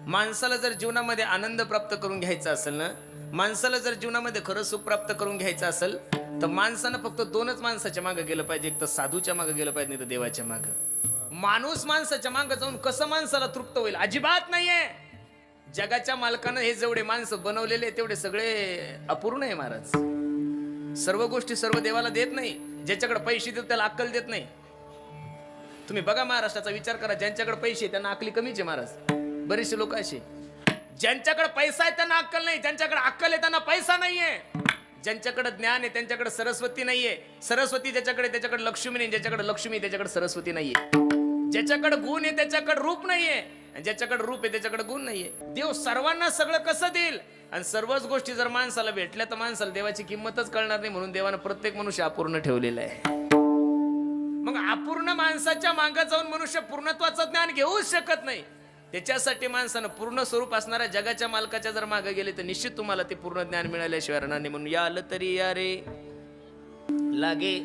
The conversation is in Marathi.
माणसाला जर जीवनामध्ये आनंद प्राप्त करून घ्यायचा असेल ना, माणसाला जर जीवनामध्ये खरं सुख प्राप्त करून घ्यायचं असेल तर माणसानं फक्त दोनच माणसाच्या मागे गेलं पाहिजे, एक तर साधूच्या मागे गेलं पाहिजे, नाही तर देवाच्या मागे. माणूस माणसाच्या मागे जाऊन कसं माणसाला तृप्त होईल? अजिबात नाहीये. जगाच्या मालकानं हे जेवढे माणसं बनवलेले तेवढे सगळे अपूर्ण आहे महाराज. सर्व गोष्टी सर्व देवाला देत नाही. ज्याच्याकडे पैसे देतो त्याला अक्कल देत नाही. तुम्ही बघा महाराष्ट्राचा विचार करा, ज्यांच्याकडे पैसे त्यांना अक्कली कमीच आहे महाराज. बरेचसे लोक असे ज्यांच्याकडे पैसा आहे त्यांना अक्कल नाही, ज्यांच्याकडे अक्कल आहे त्यांना पैसा नाहीये. ज्यांच्याकडे ज्ञान आहे त्यांच्याकडे सरस्वती नाहीये. सरस्वती ज्याच्याकडे त्याच्याकडे लक्ष्मी नाही, ज्याच्याकडे लक्ष्मी त्याच्याकडे सरस्वती नाहीये. ज्याच्याकडे गुण आहे त्याच्याकडे रूप नाहीये, आणि ज्याच्याकडे रूप आहे त्याच्याकडे गुण नाहीये. देव सर्वांना सगळं कसं देईल? आणि सर्वच गोष्टी जर माणसाला भेटल्या तर माणसाला देवाची किंमतच कळणार नाही. म्हणून देवानं प्रत्येक मनुष्य अपूर्ण ठेवलेला आहे. मग अपूर्ण माणसाच्या मागे जाऊन मनुष्य पूर्णत्वाचं ज्ञान घेऊच शकत नाही. त्याच्यासाठी माणसानं पूर्ण स्वरूप असणाऱ्या जगाच्या मालकाच्या जर मागे गेले तर निश्चित तुम्हाला ते पूर्ण ज्ञान मिळाल्याशिवाय राहणार नाही. म्हणून या आलं तरी या रे लागे